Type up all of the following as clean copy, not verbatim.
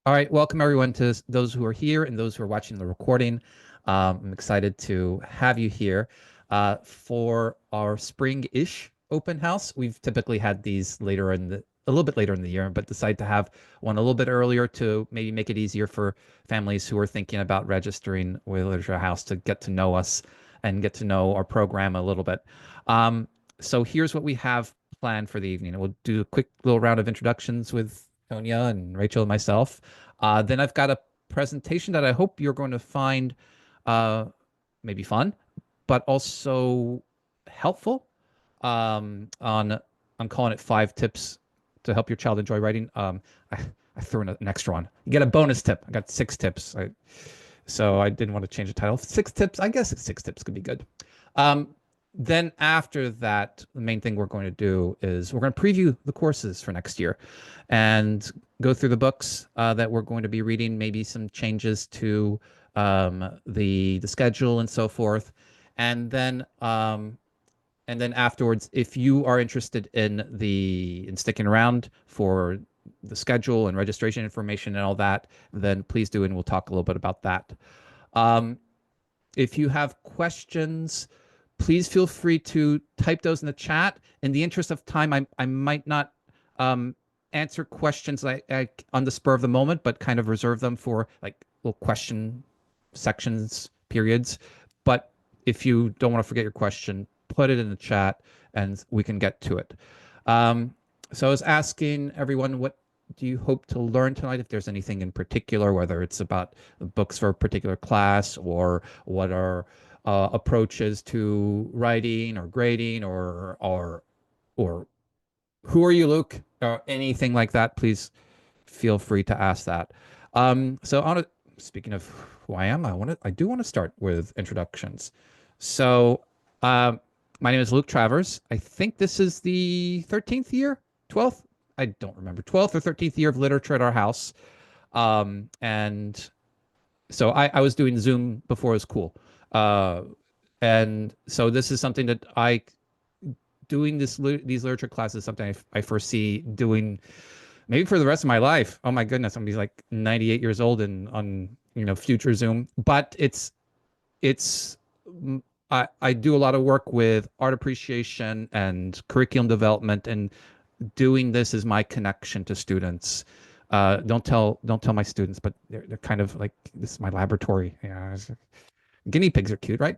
All right, welcome everyone to those who are here and those who are watching the recording. I'm excited to have you here for our spring-ish open house. We've typically had these a little bit later in the year, but decided to have one a little bit earlier to maybe make it easier for families who are thinking about registering with Literature House to get to know us and get to know our program a little bit. Um, so here's what we have planned for the evening. We'll do a quick little round of introductions with Tonya and Rachel and myself. Then I've got a presentation that I hope you're going to find uh, maybe fun, but also helpful. On I'm calling it 5 tips to help your child enjoy writing. I threw in an extra one. You get a bonus tip. I got 6 tips. So I didn't want to change the title. 6 tips. I guess 6 tips could be good. Um, then after that, the main thing we're going to do is we're going to preview the courses for next year and go through the books that we're going to be reading, maybe some changes to the schedule and so forth. And then afterwards, if you are interested in sticking around for the schedule and registration information and all that, then please do, and we'll talk a little bit about that. Um, if you have questions, please feel free to type those in the chat. In the interest of time, I might not um, answer questions on the spur of the moment, but kind of reserve them for like little question sections, periods. But if you don't want to forget your question, put it in the chat and we can get to it. So I was asking everyone, what do you hope to learn tonight? If there's anything in particular, whether it's about books for a particular class or what are approaches to writing or grading or who are you, Luke, or anything like that, please feel free to ask that. So on speaking of who I am, I do want to start with introductions. So my name is Luke Travers. I think this is the 13th year, 12th. I don't remember, 12th or 13th year of literature at our house. And so I was doing Zoom before it was cool. Uh, and so this is something that doing these literature classes, something I foresee doing maybe for the rest of my life. Oh my goodness, I'm gonna be like 98 years old and on future Zoom. But it's I do a lot of work with art appreciation and curriculum development, and doing this is my connection to students. Don't tell my students, but they're kind of like, this is my laboratory. Guinea pigs are cute, right?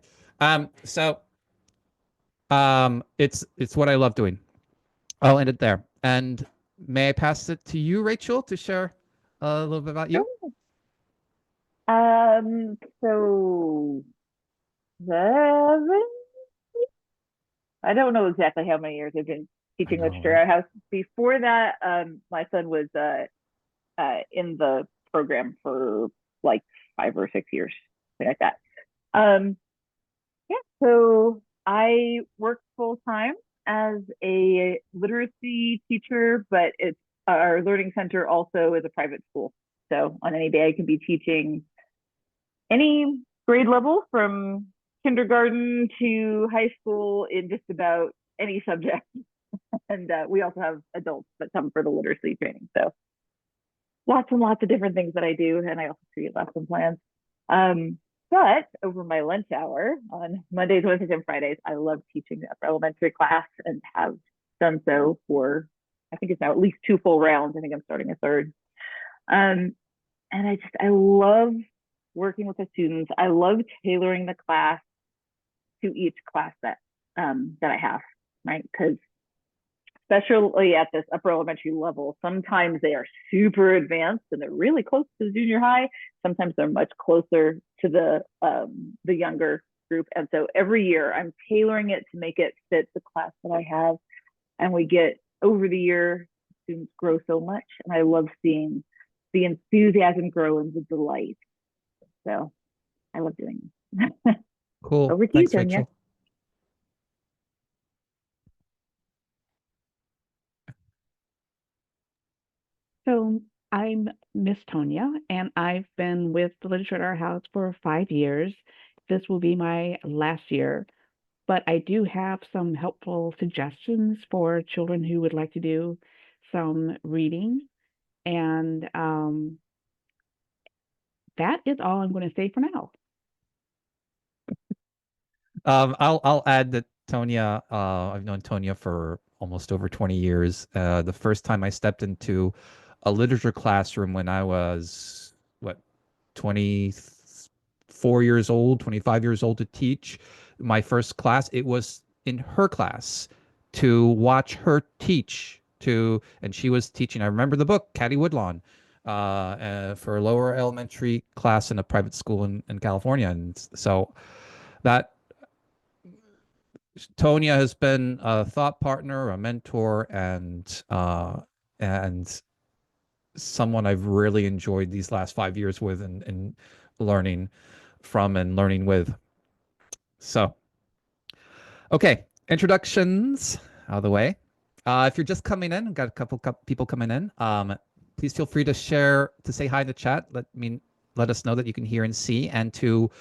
It's what I love doing. I'll end it there. And may I pass it to you, Rachel, to share a little bit about you? Oh, so 7, I don't know exactly how many years I've been I teaching know, literature right? at house. Before that, my son was in the program for like 5 or 6 years, something like that. Um, yeah, so I work full time as a literacy teacher, but it's our learning center also is a private school. So on any day, I can be teaching any grade level from kindergarten to high school in just about any subject. And we also have adults that come for the literacy training. So lots and lots of different things that I do. And I also create lesson plans. But over my lunch hour on Mondays, Wednesdays, and Fridays, I love teaching the upper elementary class and have done so for, I think it's now at least 2 full rounds. I think I'm starting a third. Um, and I love working with the students. I love tailoring the class to each class that I have, right? Because especially at this upper elementary level, sometimes they are super advanced and they're really close to junior high. Sometimes they're much closer to the younger group. And so every year I'm tailoring it to make it fit the class that I have. And we get over the year, students grow so much. And I love seeing the enthusiasm grow and the delight. So I love doing this. Cool. Over to you, Thanks, Tonya. Rachel. So I'm Miss Tonya, and I've been with the Literature at our house for 5 years. This will be my last year, but I do have some helpful suggestions for children who would like to do some reading. And that is all I'm going to say for now. I'll add that Tonya, I've known Tonya for almost over 20 years. The first time I stepped into a literature classroom when I was, what, 24 years old, 25 years old to teach my first class, it was in her class to watch her teach and she was teaching, I remember the book, Caddy Woodlawn, for a lower elementary class in a private school in California. And so that Tonya has been a thought partner, a mentor, and someone I've really enjoyed these last 5 years with and learning from and learning with. So, okay, introductions out of the way. If you're just coming in, got a couple people coming in. Please feel free to say hi in the chat. Let us know that you can hear and see, and to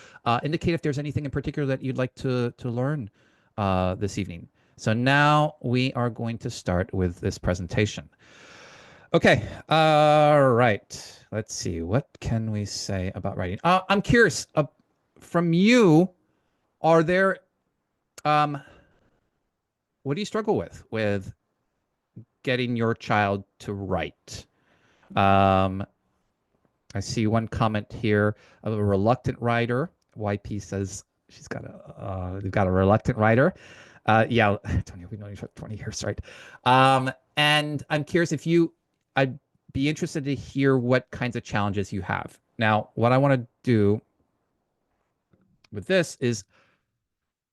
indicate if there's anything in particular that you'd like to learn this evening. So now we are going to start with this presentation. Okay, all right. Let's see. What can we say about writing? I'm curious, from you, are there, what do you struggle with getting your child to write? I see one comment here of a reluctant writer. YP says they've got a reluctant writer. Yeah, Tony, we've known each other for 20 years, right? And I'm curious I'd be interested to hear what kinds of challenges you have. Now, what I want to do with this is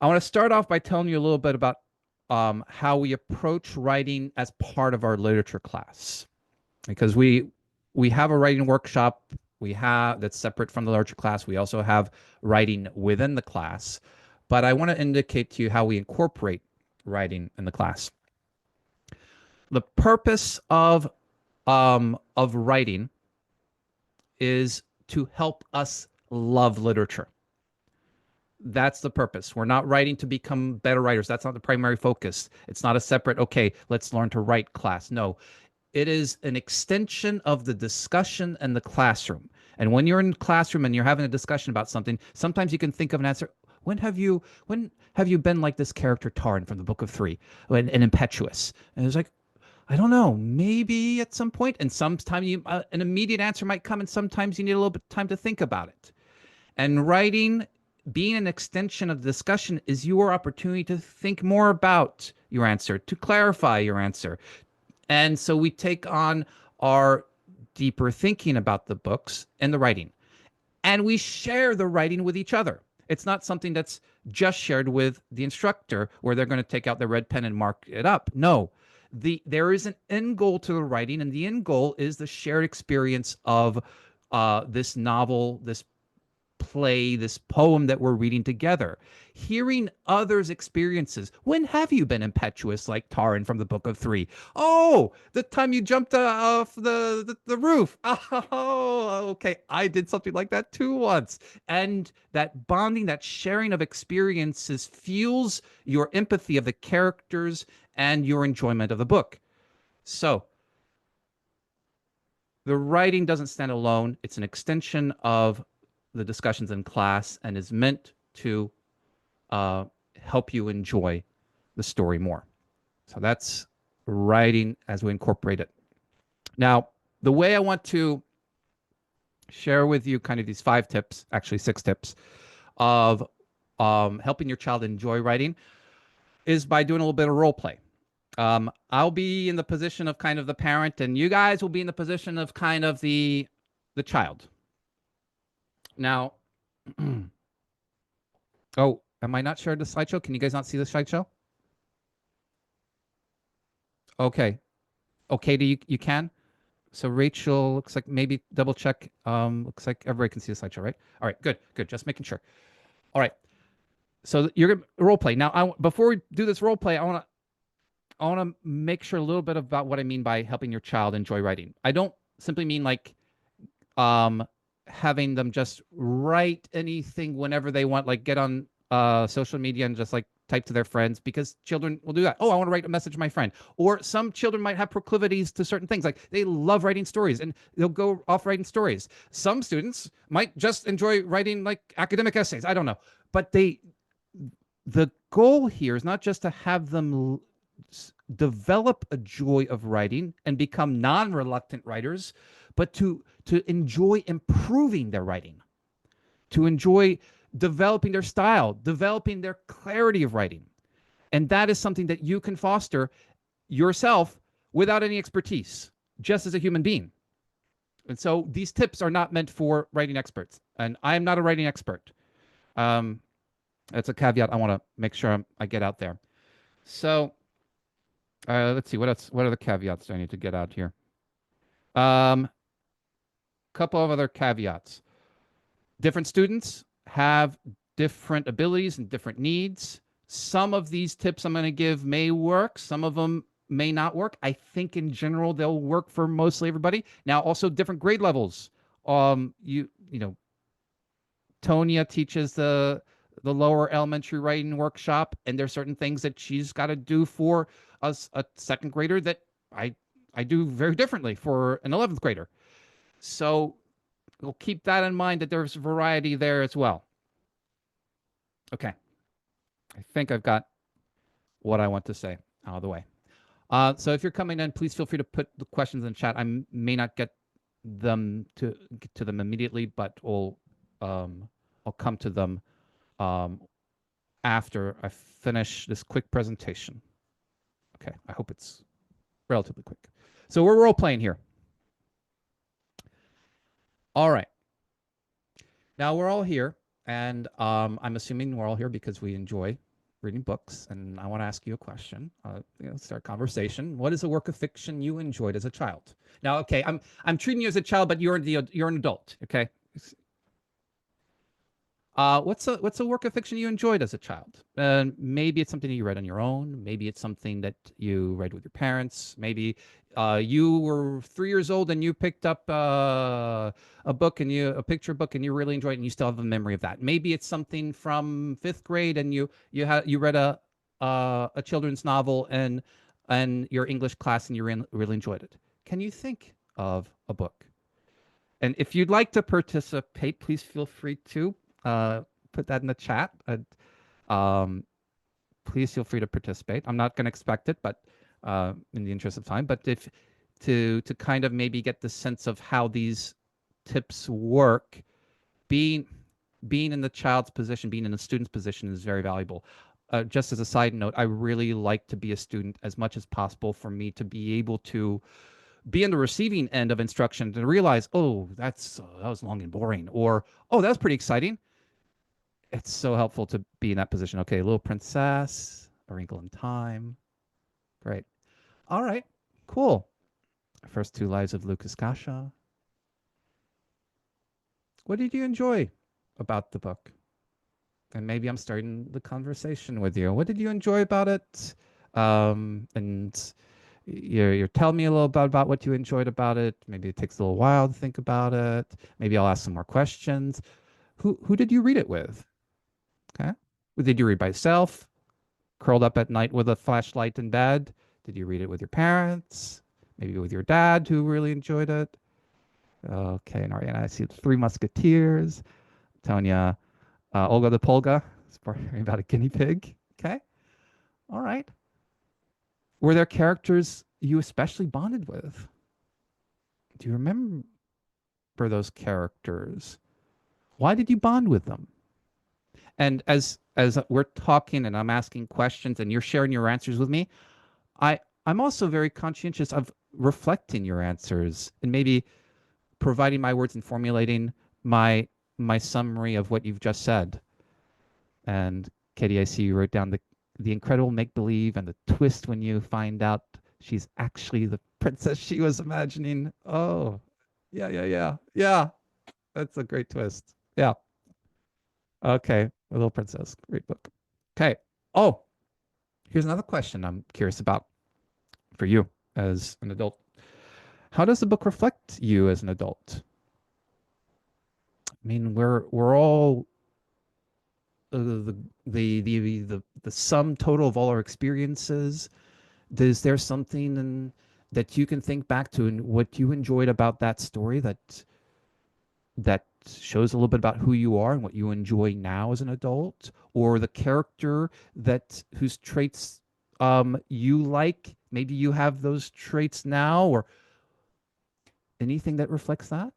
I want to start off by telling you a little bit about how we approach writing as part of our literature class, because we have a writing workshop that's separate from the literature class. We also have writing within the class, but I want to indicate to you how we incorporate writing in the class. The purpose of writing is to help us love literature. That's the purpose. We're not writing to become better writers. That's not the primary focus. It's not a separate, okay, let's learn to write class. No, it is an extension of the discussion and the classroom. And when you're in the classroom and you're having a discussion about something, sometimes you can think of an answer. When have you been like this character Taran from the Book of Three, and impetuous? And it's like, I don't know, maybe at some point. And sometimes an immediate answer might come, and sometimes you need a little bit of time to think about it. And writing, being an extension of the discussion, is your opportunity to think more about your answer, to clarify your answer. And so we take on our deeper thinking about the books and the writing. And we share the writing with each other. It's not something that's just shared with the instructor where they're going to take out their red pen and mark it up. No, there is an end goal to the writing, and the end goal is the shared experience of this novel, this play, this poem that we're reading together. Hearing others' experiences. When have you been impetuous like Taran from the Book of Three? Oh, the time you jumped off the roof. Oh, okay. I did something like that too once. And that bonding, that sharing of experiences fuels your empathy of the characters and your enjoyment of the book. So the writing doesn't stand alone. It's an extension of the discussions in class and is meant to help you enjoy the story more. So that's writing as we incorporate it. Now, the way I want to share with you kind of these 5 tips, actually 6 tips, of helping your child enjoy writing is by doing a little bit of role play. I'll be in the position of kind of the parent, and you guys will be in the position of kind of the child. Now, oh, am I not shared the slideshow? Can you guys not see the slideshow? Okay. Okay, you can? So Rachel, looks like maybe double check. Looks like everybody can see the slideshow, right? All right, good. Just making sure. All right. So you're gonna role play. Now, before we do this role play, I want to make sure a little bit about what I mean by helping your child enjoy writing. I don't simply mean like having them just write anything whenever they want, like get on social media and just like type to their friends, because children will do that. Oh, I want to write a message to my friend. Or some children might have proclivities to certain things, like they love writing stories and they'll go off writing stories. Some students might just enjoy writing like academic essays. I don't know. But the goal here is not just to have them develop a joy of writing and become non-reluctant writers, but to enjoy improving their writing, to enjoy developing their style, developing their clarity of writing. And that is something that you can foster yourself without any expertise, just as a human being. And so these tips are not meant for writing experts. And I am not a writing expert. That's a caveat I want to make sure I get out there. So let's see, what else? What other caveats do I need to get out here? Couple of other caveats. Different students have different abilities and different needs. Some of these tips I'm going to give may work. Some of them may not work. I think in general they'll work for mostly everybody. Now, also different grade levels. You know, Tonya teaches the lower elementary writing workshop, and there's certain things that she's got to do for a second grader that I do very differently for an 11th grader. So we'll keep that in mind, that there's variety there as well. Okay. I think I've got what I want to say out of the way. So if you're coming in, please feel free to put the questions in the chat. I may not get them to them immediately, but I'll come to them after I finish this quick presentation. Okay, I hope it's relatively quick. So we're role playing here. All right. Now we're all here, and I'm assuming we're all here because we enjoy reading books, and I want to ask you a question. Start a conversation. What is a work of fiction you enjoyed as a child? Now, okay, I'm treating you as a child, but you're an adult. Okay. What's a work of fiction you enjoyed as a child? Maybe it's something you read on your own. Maybe it's something that you read with your parents. Maybe you were 3 years old and you picked up a book and a picture book, and you really enjoyed it, and you still have a memory of that. Maybe it's something from 5th grade and you read a children's novel and your English class, and you really enjoyed it. Can you think of a book? And if you'd like to participate, please feel free to put that in the chat. Please feel free to participate. I'm not going to expect it, but in the interest of time. But if to kind of maybe get the sense of how these tips work, being in the child's position, being in the student's position is very valuable. Just as a side note, I really like to be a student as much as possible, for me to be able to be on the receiving end of instruction, to realize, oh, that was long and boring, or oh, that was pretty exciting. It's so helpful to be in that position. Okay, Little Princess, A Wrinkle in Time. Great. All right, cool. First 2 Lives of Lucas Kasha. What did you enjoy about the book? And maybe I'm starting the conversation with you. What did you enjoy about it? And you're telling me a little bit about what you enjoyed about it. Maybe it takes a little while to think about it. Maybe I'll ask some more questions. Who did you read it with? Okay. Did you read by yourself, curled up at night with a flashlight in bed? Did you read it with your parents? Maybe with your dad, who really enjoyed it? Okay, and Ariana, I see 3 Musketeers. Tonya, Olga the Polga, it's about a guinea pig. Okay. All right. Were there characters you especially bonded with? Do you remember those characters? Why did you bond with them? And as we're talking and I'm asking questions and you're sharing your answers with me, I'm also very conscientious of reflecting your answers and maybe providing my words and formulating my summary of what you've just said. And Katie, I see you wrote down the incredible make-believe and the twist when you find out she's actually the princess she was imagining. Oh, yeah. That's a great twist. Yeah. Okay, A Little Princess, great book. Okay. Oh, here's another question I'm curious about for you as an adult. How does the book reflect you as an adult? I mean, we're all the sum total of all our experiences? Is there something that you can think back to and what you enjoyed about that story that shows a little bit about who you are and what you enjoy now as an adult, or the character that whose traits you like? Maybe you have those traits now, or anything that reflects that,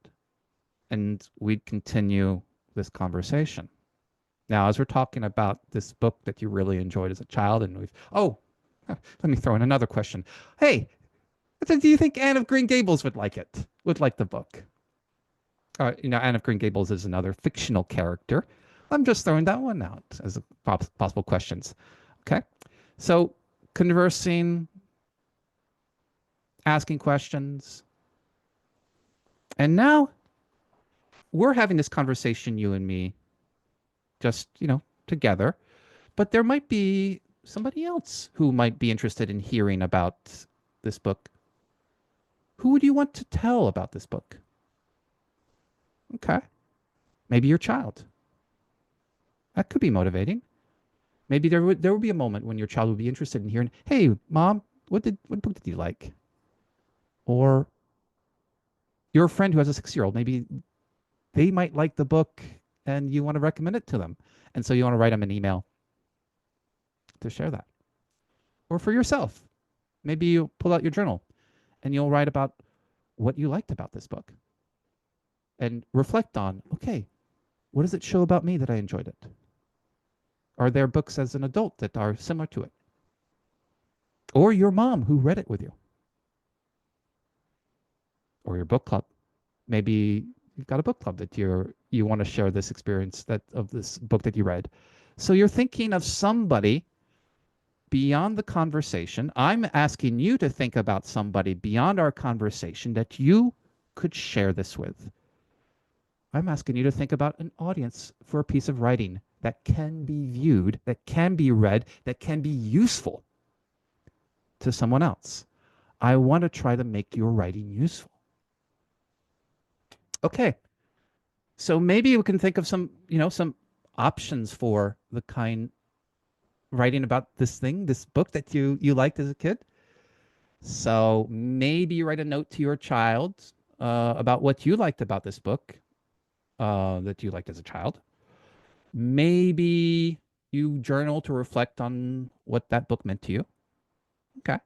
and we'd continue this conversation. Now, as we're talking about this book that you really enjoyed as a child, and let me throw in another question. Hey, do you think Anne of Green Gables would like it? Would like the book? Anne of Green Gables is another fictional character. I'm just throwing that one out as a possible questions. Okay, so conversing, asking questions, and now we're having this conversation, you and me, just together. But there might be somebody else who might be interested in hearing about this book. Who would you want to tell about this book? Okay. Maybe your child. That could be motivating. Maybe there would be a moment when your child would be interested in hearing, "Hey, Mom, what book did you like?" Or your friend who has a 6-year-old, maybe they might like the book and you want to recommend it to them. And so you want to write them an email to share that. Or for yourself, maybe you pull out your journal and you'll write about what you liked about this book and reflect on, okay, what does it show about me that I enjoyed it? Are there books as an adult that are similar to it? Or your mom who read it with you? Or your book club. Maybe you've got a book club that you want to share this experience of this book that you read. So you're thinking of somebody beyond the conversation. I'm asking you to think about somebody beyond our conversation that you could share this with. I'm asking you to think about an audience for a piece of writing that can be viewed, that can be read, that can be useful to someone else. I want to try to make your writing useful. Okay. So maybe we can think of some options for the kind writing about this book that you liked as a kid. So maybe you write a note to your child about what you liked about this book that you liked as a child. Maybe you journal to reflect on what that book meant to you. Okay.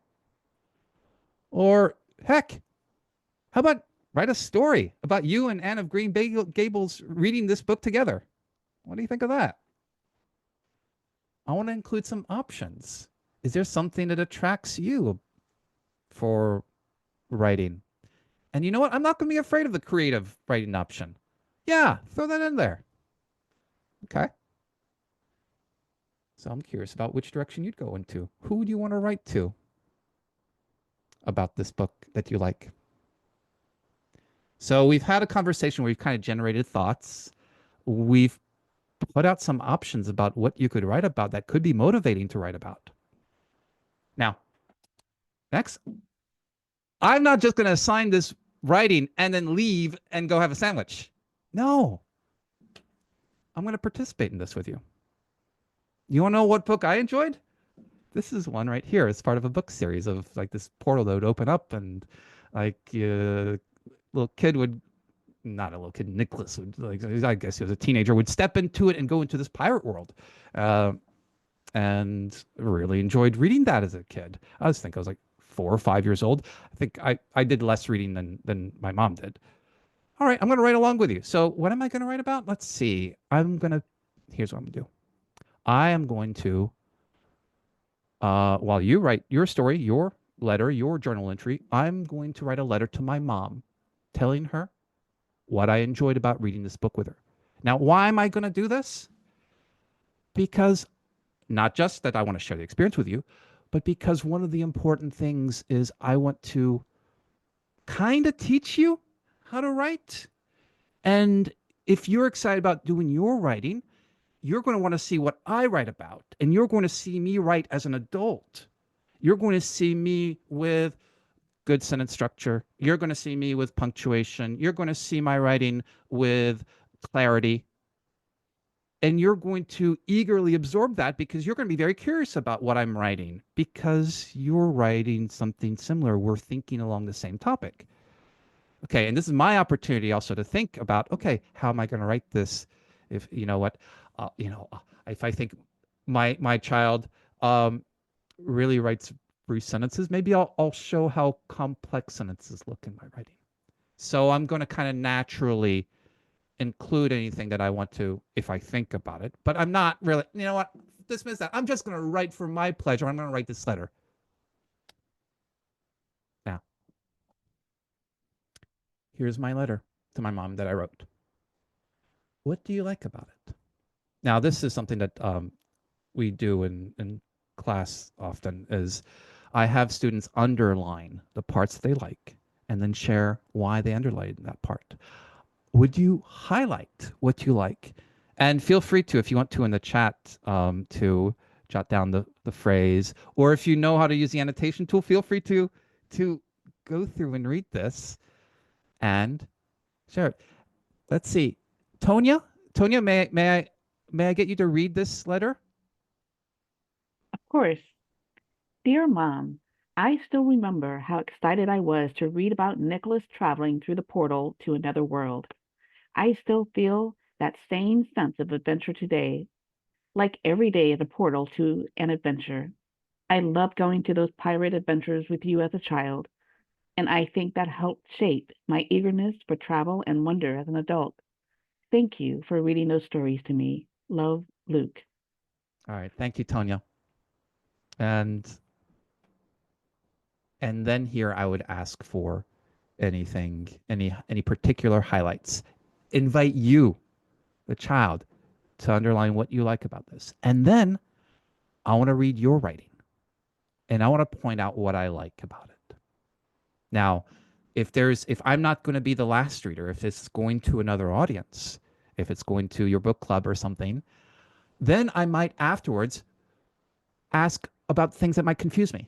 Or heck, how about write a story about you and Anne of Green Gables reading this book together? What do you think of that? I want to include some options. Is there something that attracts you for writing? And you know what? I'm not going to be afraid of the creative writing option. Yeah, throw that in there. Okay. So I'm curious about which direction you'd go into. Who would you want to write to about this book that you like? So we've had a conversation where we've kind of generated thoughts. We've put out some options about what you could write about that could be motivating to write about. Now, next, I'm not just going to assign this writing and then leave and go have a sandwich. No. I'm going to participate in this with you. You want to know what book I enjoyed? This is one right here. It's part of a book series of like this portal that would open up and like little kid would, not a little kid, Nicholas would, like, I guess he was a teenager, would step into it and go into this pirate world. And really enjoyed reading that as a kid. I was like 4 or 5 years old. I think I did less reading than my mom did. All right, I'm going to write along with you. So what am I going to write about? Let's see. Here's what I'm going to do. I am going to, while you write your story, your letter, your journal entry, I'm going to write a letter to my mom telling her what I enjoyed about reading this book with her. Now, why am I going to do this? Because not just that I want to share the experience with you, but because one of the important things is I want to kind of teach you how to write. And if you're excited about doing your writing, you're going to want to see what I write about. And you're going to see me write as an adult. You're going to see me with good sentence structure. You're going to see me with punctuation. You're going to see my writing with clarity. And you're going to eagerly absorb that because you're going to be very curious about what I'm writing because you're writing something similar. We're thinking along the same topic. Okay, and this is my opportunity also to think about, okay, how am I going to write this? If you know what, if I think my child really writes brief sentences, maybe I'll show how complex sentences look in my writing. So I'm going to kind of naturally include anything that I want to if I think about it. But I'm not really, you know what, dismiss that. I'm just going to write for my pleasure. I'm going to write this letter. Now, here's my letter to my mom that I wrote. What do you like about it? Now, this is something that we do in class often is I have students underline the parts they like and then share why they underlined that part. Would you highlight what you like? And feel free to, if you want to in the chat, to jot down the phrase, or if you know how to use the annotation tool, feel free to go through and read this and share it. Let's see. Tonya, may I get you to read this letter? Of course. Dear Mom, I still remember how excited I was to read about Nicholas traveling through the portal to another world. I still feel that same sense of adventure today, like every day is a portal to an adventure. I loved going to those pirate adventures with you as a child, and I think that helped shape my eagerness for travel and wonder as an adult. Thank you for reading those stories to me. Love, Luke. All right. Thank you, Tonya. And then here I would ask for anything, any particular highlights. Invite you, the child, to underline what you like about this. And then I want to read your writing and I want to point out what I like about it. Now, if I'm not going to be the last reader, if it's going to another audience, if it's going to your book club or something, then I might afterwards ask about things that might confuse me.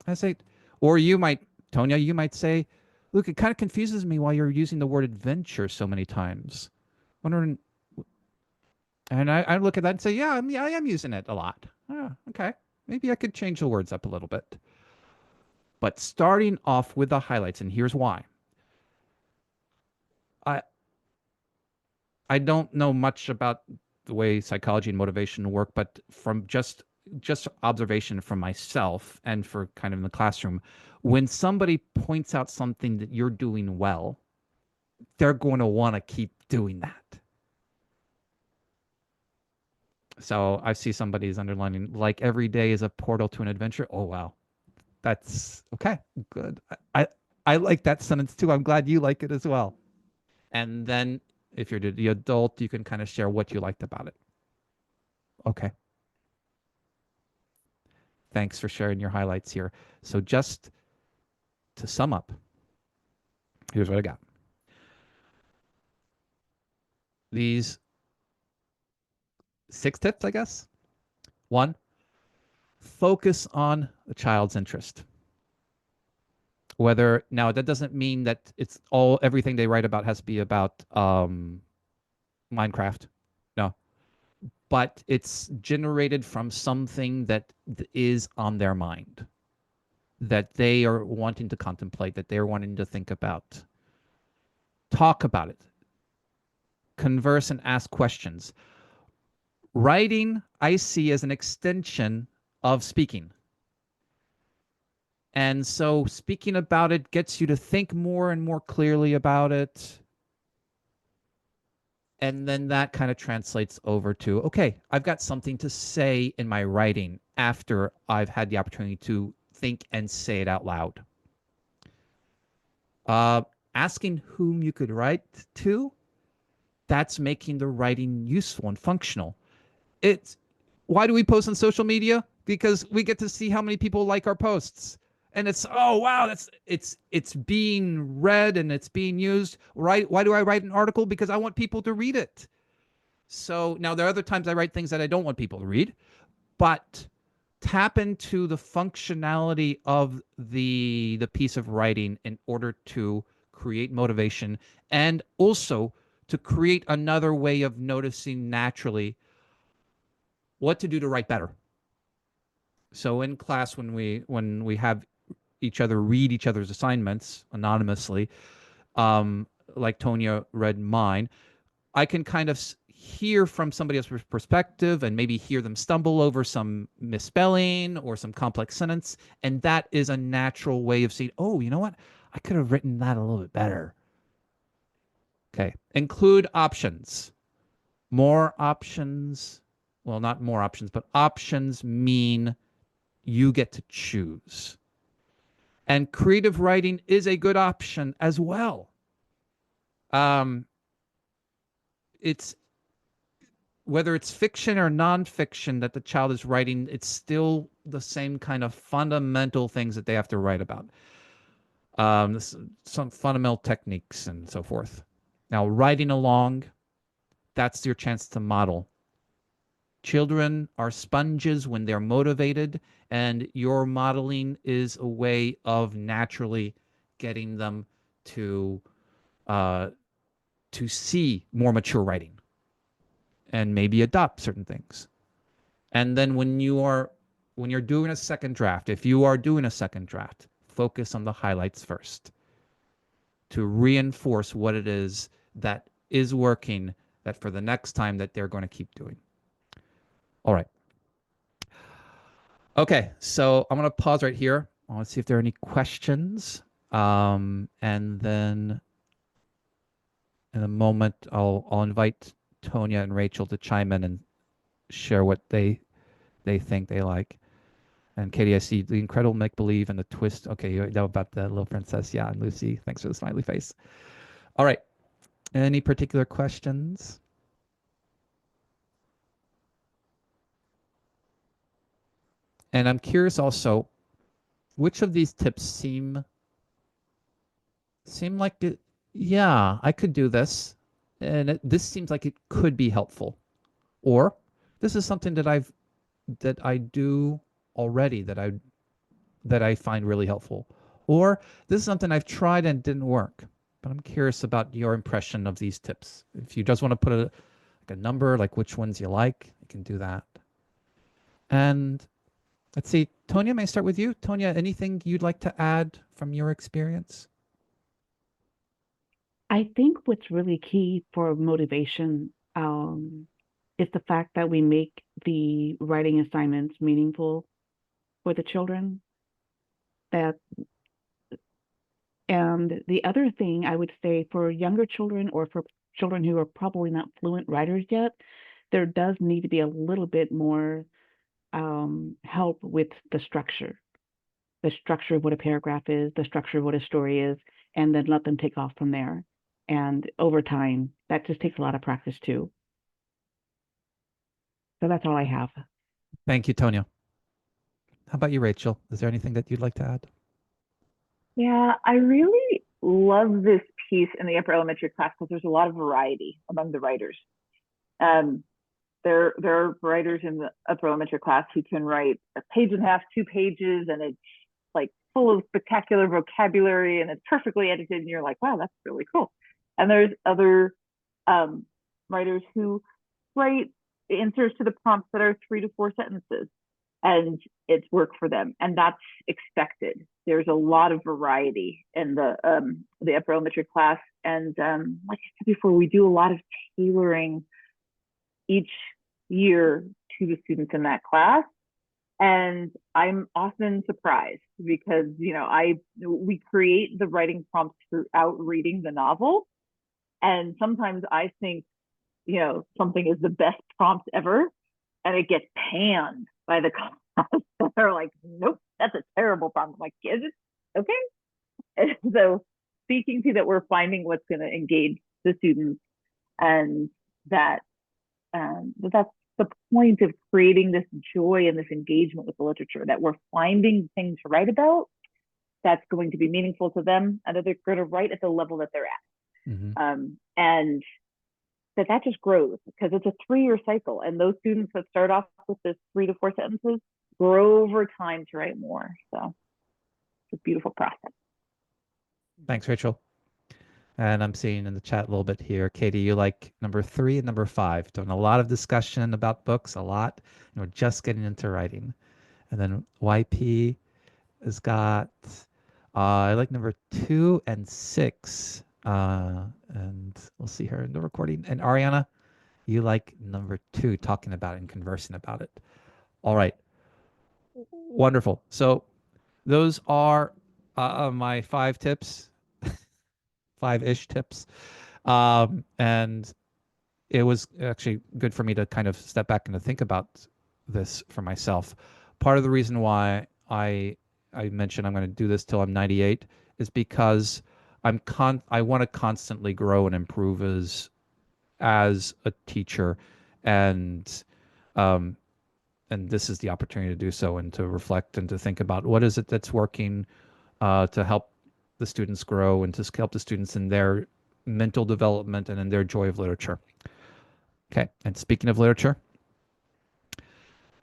I say, or you might, Tonya, you might say, look, it kind of confuses me why you're using the word adventure so many times. Wondering, and I look at that and say, yeah, I am using it a lot. Oh, okay. Maybe I could change the words up a little bit. But starting off with the highlights, and here's why. I I don't know much about the way psychology and motivation work, but from just observation from myself and for kind of in the classroom, when somebody points out something that you're doing well, they're going to want to keep doing that. So I see somebody's underlining like every day is a portal to an adventure. Oh wow. That's okay. Good. I like that sentence too. I'm glad you like it as well. And then if you're the adult, you can kind of share what you liked about it. Okay. Thanks for sharing your highlights here. So just to sum up, here's what I got. These 6 tips, I guess. 1, focus on the child's interest. Whether now that doesn't mean that it's everything they write about has to be about Minecraft. No. But it's generated from something that is on their mind, that they are wanting to contemplate, that they're wanting to think about. Talk about it. Converse and ask questions. Writing, I see as an extension of speaking. And so speaking about it gets you to think more and more clearly about it. And then that kind of translates over to, okay, I've got something to say in my writing after I've had the opportunity to think and say it out loud. Asking whom you could write to, that's making the writing useful and functional. It's why do we post on social media? Because we get to see how many people like our posts. And it's, oh wow, it's being read and it's being used. Right? Why do I write an article? Because I want people to read it. So now there are other times I write things that I don't want people to read, but tap into the functionality of the piece of writing in order to create motivation and also to create another way of noticing naturally what to do to write better. So in class, when we have each other read each other's assignments anonymously, like Tonya read mine, I can kind of hear from somebody else's perspective and maybe hear them stumble over some misspelling or some complex sentence. And that is a natural way of saying, oh, you know what? I could have written that a little bit better. Okay. Include options. More options. Well, not more options, but options mean you get to choose. And creative writing is a good option as well. It's whether it's fiction or nonfiction that the child is writing, it's still the same kind of fundamental things that they have to write about. Some fundamental techniques and so forth. Now, writing along, that's your chance to model. Children are sponges when they're motivated, and your modeling is a way of naturally getting them to uh, see more mature writing and maybe adopt certain things. And then when you're doing a second draft, if you are doing a second draft, focus on the highlights first to reinforce what it is that is working, that for the next time that they're going to keep doing. All right. Okay, so I'm going to pause right here. I want to see if there are any questions. And then in a moment, I'll invite Tonya and Rachel to chime in and share what they think they like. And Katie, I see the incredible make-believe and the twist. Okay, you know about the little princess. Yeah, and Lucy, thanks for the smiley face. All right. Any particular questions? And I'm curious also, which of these tips seem like it, yeah, I could do this. And this seems like it could be helpful. Or this is something that I do already that I find really helpful. Or this is something I've tried and didn't work. But I'm curious about your impression of these tips. If you just want to put like a number, like which ones you like, you can do that. And let's see, Tonya, may I start with you? Tonya, anything you'd like to add from your experience? I think what's really key for motivation is the fact that we make the writing assignments meaningful for the children. That And the other thing I would say for younger children or for children who are probably not fluent writers yet, there does need to be a little bit more help with the structure of what a paragraph is, the structure of what a story is, and then let them take off from there. And over time, that just takes a lot of practice too. So that's all I have. Thank you, Tonya. How about you, Rachel? Is there anything that you'd like to add? Yeah, I really love this piece in the upper elementary class because there's a lot of variety among the writers. There are writers in the upper elementary class who can write a page and a half, 2 pages, and it's like full of spectacular vocabulary and it's perfectly edited, and you're like, wow, that's really cool. And there's other writers who write answers to the prompts that are 3 to 4 sentences, and it's work for them, and that's expected. There's a lot of variety in the upper elementary class, and like I said before, we do a lot of tailoring each year to the students in that class, and I'm often surprised because we create the writing prompts throughout reading the novel, and sometimes I think something is the best prompt ever, and it gets panned by the class. They're like, nope, that's a terrible prompt. I'm like, is it? Okay. And so speaking to that, we're finding what's going to engage the students, and that's the point of creating this joy and this engagement with the literature, that we're finding things to write about that's going to be meaningful to them and that they're going to write at the level that they're at. Mm-hmm. And that just grows because it's a 3-year cycle, and those students that start off with this 3 to 4 sentences grow over time to write more. So it's a beautiful process. Thanks, Rachel. And I'm seeing in the chat a little bit here, Katie, you like number 3 and number 5. Doing a lot of discussion about books, a lot. And we're just getting into writing. And then YP has got, I like number 2 and 6. And we'll see her in the recording. And Ariana, you like number 2, talking about it and conversing about it. All right. Wonderful. So those are my 5 tips, 5-ish tips. And it was actually good for me to kind of step back and to think about this for myself. Part of the reason why I mentioned I'm going to do this till I'm 98 is because I want to constantly grow and improve as a teacher, and um, and this is the opportunity to do so and to reflect and to think about what is it that's working to help the students grow and to help the students in their mental development and in their joy of literature. Okay, and speaking of literature,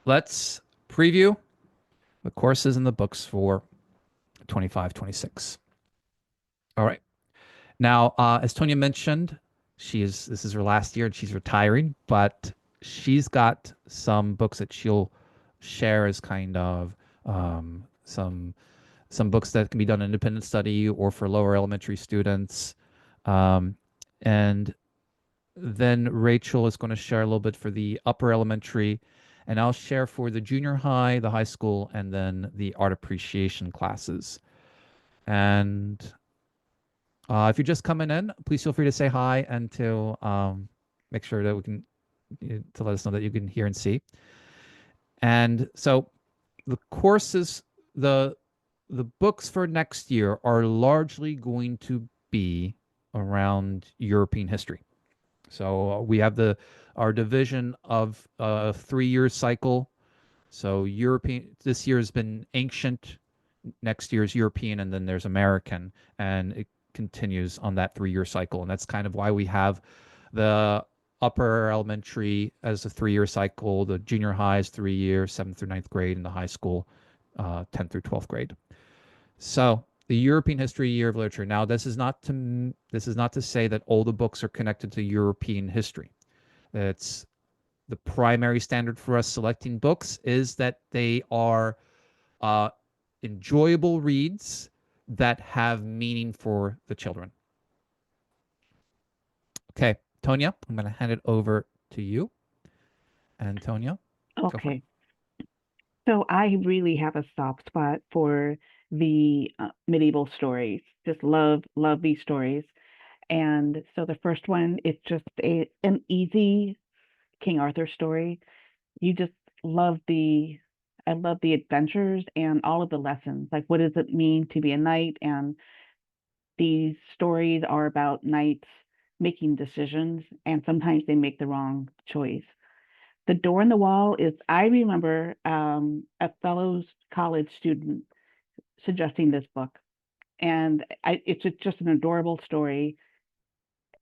let's preview the courses and the books for 25-26. All right. Now, as Tonya mentioned, this is her last year and she's retiring, but she's got some books that she'll share as kind of some books that can be done independent study or for lower elementary students. And then Rachel is going to share a little bit for the upper elementary, and I'll share for the junior high, the high school, and then the art appreciation classes. And if you're just coming in, please feel free to say hi and to make sure that we can to let us know that you can hear and see. And so the courses, the the books for next year are largely going to be around European history. So we have our division of a 3-year cycle. So European, this year has been ancient, next year's European, and then there's American, and it continues on that 3-year cycle. And that's kind of why we have the upper elementary as a 3-year cycle, the junior high is 3 years, 7th through 9th grade, and the high school, 10th through 12th grade. So the European History Year of Literature. Now, this is not to say that all the books are connected to European history. It's the primary standard for us selecting books is that they are enjoyable reads that have meaning for the children. Okay, Tonya, I'm going to hand it over to you. And Tonya, go for it. Okay. So I really have a soft spot for the medieval stories. Just love these stories. And so the first one, it's just an easy King Arthur story. You just love I love the adventures and all of the lessons. Like, what does it mean to be a knight? And these stories are about knights making decisions, and sometimes they make the wrong choice. The Door in the Wall is, I remember a fellow college student suggesting this book. And it's just an adorable story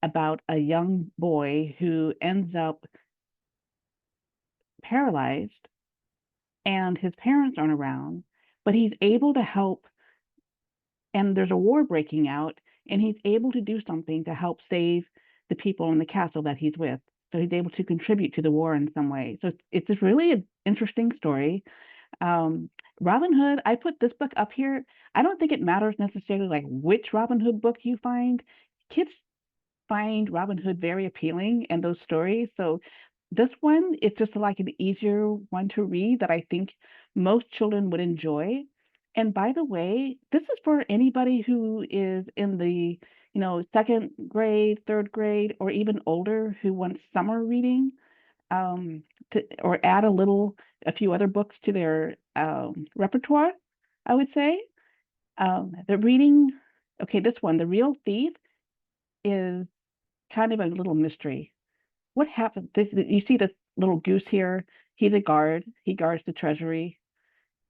about a young boy who ends up paralyzed and his parents aren't around, but he's able to help. And there's a war breaking out, and he's able to do something to help save the people in the castle that he's with. So he's able to contribute to the war in some way. So it's just really an interesting story. Um, Robin Hood, I put this book up here. I don't think it matters necessarily like which Robin Hood book you find. Kids find Robin Hood very appealing and those stories. So this one, it's just like an easier one to read that I think most children would enjoy. And by the way, this is for anybody who is in the, second grade, third grade, or even older who wants summer reading, or add a few other books to their repertoire, I would say. The reading, okay, this one, The Real Thief, is kind of a little mystery. What happened? You see this little goose here? He's a guard. He guards the treasury,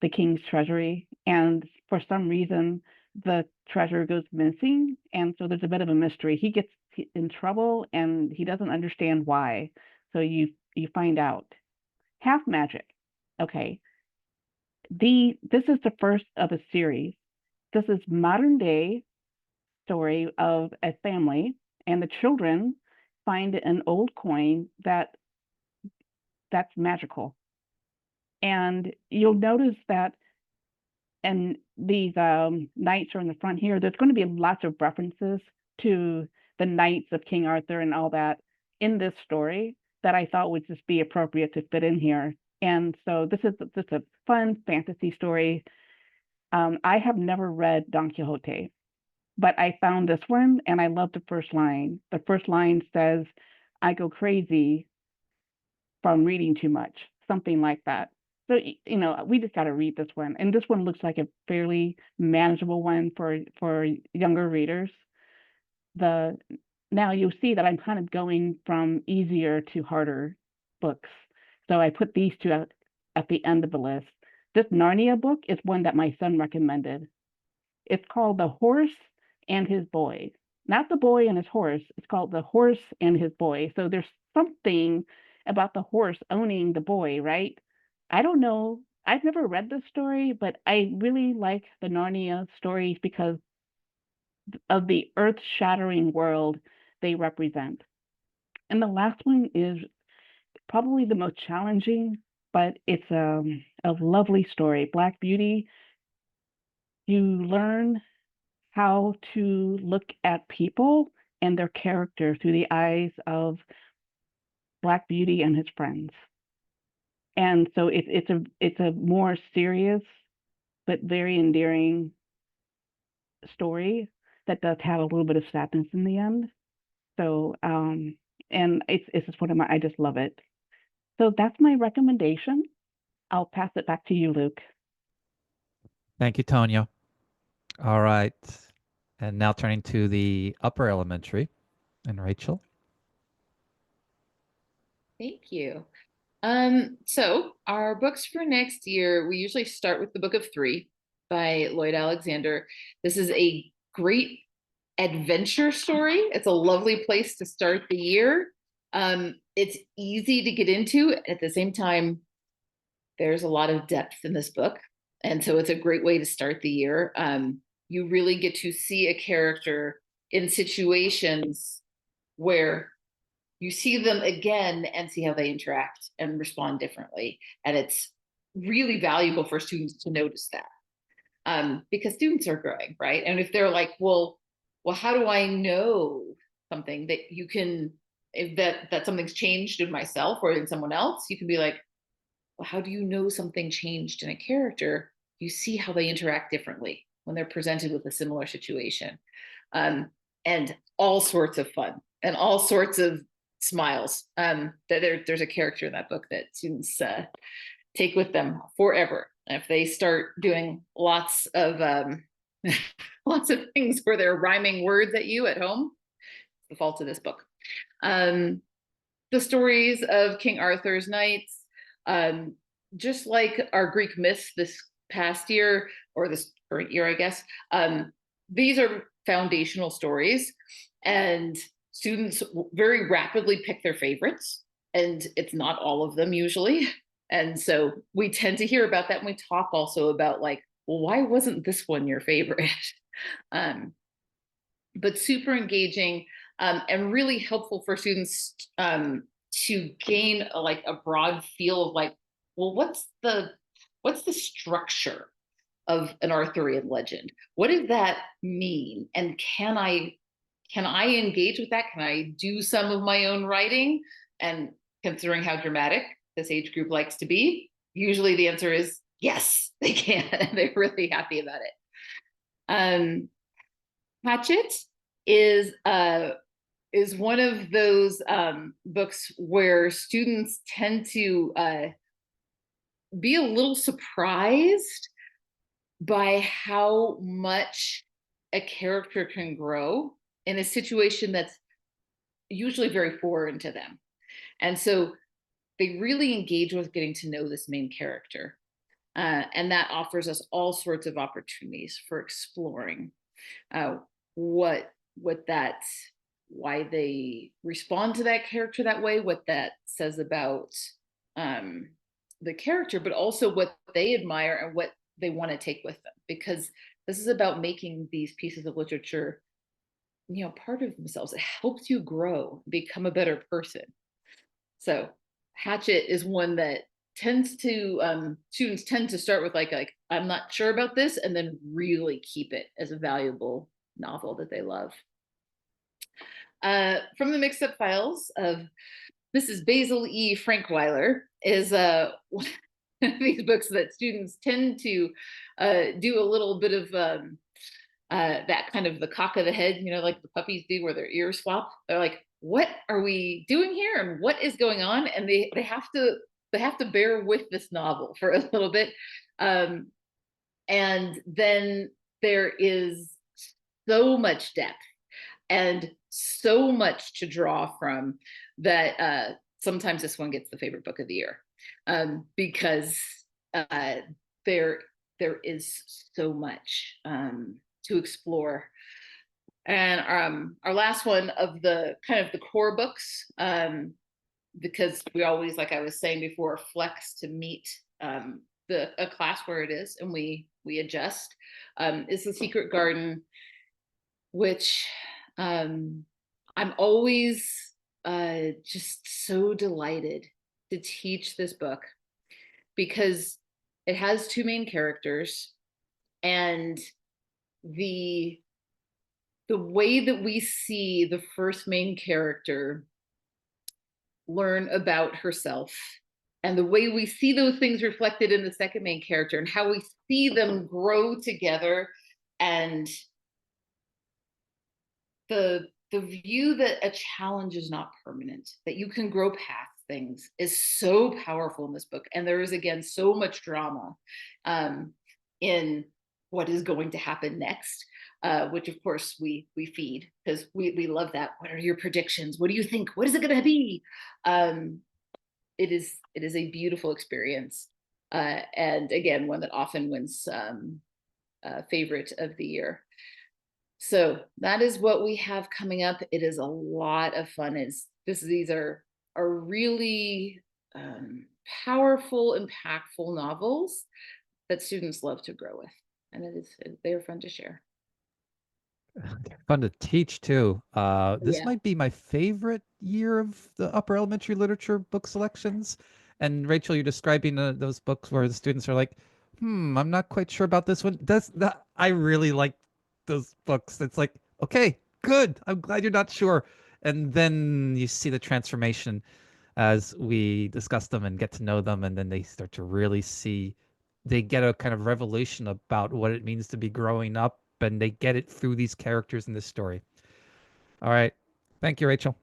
the king's treasury, and for some reason the treasure goes missing, and so there's a bit of a mystery. He gets in trouble, and he doesn't understand why. So you find out. Half Magic. Okay. This is the first of a series. This is modern day story of a family, and the children find an old coin that's magical. And you'll notice that, and these knights are in the front here, there's going to be lots of references to the knights of King Arthur and all that in this story that I thought would just be appropriate to fit in here. And so this is just a fun fantasy story. I have never read Don Quixote, but I found this one and I love the first line. The first line says, "I go crazy from reading too much," something like that. So, we just got to read this one. And this one looks like a fairly manageable one for younger readers. Now you'll see that I'm kind of going from easier to harder books. So I put these two at the end of the list. This Narnia book is one that my son recommended. It's called The Horse and His Boy. Not the boy and his horse. It's called The Horse and His Boy. So there's something about the horse owning the boy, right? I don't know. I've never read this story, but I really like the Narnia stories because of the earth-shattering world they represent. And the last one is probably the most challenging, but it's a lovely story. Black Beauty. You learn how to look at people and their character through the eyes of Black Beauty and his friends. And so it's a more serious but very endearing story that does have a little bit of sadness in the end. So and it's just one of my, I just love it. So that's my recommendation. I'll pass it back to you, Luke. Thank you, Tonya. All right. And now turning to the upper elementary and Rachel. Thank you. So our books for next year, we usually start with the Book of Three by Lloyd Alexander. This is a great adventure story. It's a lovely place to start the year. It's easy to get into. At the same time, there's a lot of depth in this book. And so it's a great way to start the year. You really get to see a character in situations where you see them again and see how they interact and respond differently. And it's really valuable for students to notice that, because students are growing, right? And if they're like, well, how do I know something that you can, if that something's changed in myself or in someone else, you can be like, well, how do you know something changed in a character? You see how they interact differently when they're presented with a similar situation. And all sorts of fun and all sorts of smiles. There's a character in that book that students take with them forever. And if they start doing lots of lots of things where they're rhyming words at you at home, it's the fault of this book. The stories of King Arthur's knights, just like our Greek myths this past year, or this current year, I guess, these are foundational stories, and students very rapidly pick their favorites, and it's not all of them usually. And so we tend to hear about that, and we talk also about like, well, why wasn't this one your favorite? But super engaging, and really helpful for students to gain a broad feel of like, well, what's the structure of an Arthurian legend? What does that mean? And can I engage with that? Can I do some of my own writing? And considering how dramatic this age group likes to be, usually the answer is yes, they can. And they're really happy about it. Hatchet is one of those books where students tend to be a little surprised by how much a character can grow in a situation that's usually very foreign to them. And so they really engage with getting to know this main character. And that offers us all sorts of opportunities for exploring why they respond to that character that way, what that says about the character, but also what they admire and what they want to take with them. Because this is about making these pieces of literature part of themselves. It helps you grow, become a better person. So Hatchet is one that tends to students tend to start with like I'm not sure about this, and then really keep it as a valuable novel that they love. From the Mixed Up Files of Mrs. Basil E. Frankweiler is one of these books that students tend to do a little bit of that kind of the cock of the head, like the puppies do, where their ears swap. They're like, "What are we doing here? And what is going on?" And they have to bear with this novel for a little bit, and then there is so much depth and so much to draw from that sometimes this one gets the favorite book of the year, because there is so much to explore. And our last one of the kind of the core books, because we always, like I was saying before, flex to meet a class where it is, and we adjust, is The Secret Garden, which I'm always just so delighted to teach this book, because it has two main characters, and the way that we see the first main character learn about herself, and the way we see those things reflected in the second main character, and how we see them grow together, and the view that a challenge is not permanent, that you can grow past things, is so powerful in this book. And there is, again, so much drama in what is going to happen next, which of course we feed, because we love that. What are your predictions? What do you think? What is it going to be? It is a beautiful experience, and again, one that often wins favorite of the year. So that is what we have coming up. It is a lot of fun. These are really powerful, impactful novels that students love to grow with, and they're fun to share. Fun to teach too. This Yeah. might be my favorite year of the upper elementary literature book selections. And Rachel, you're describing those books where the students are like, I'm not quite sure about this one. I really like those books. It's like, okay, good. I'm glad you're not sure. And then you see the transformation as we discuss them and get to know them, and then they start to really see, they get a kind of revelation about what it means to be growing up, and they get it through these characters in this story. All right. Thank you, Rachel.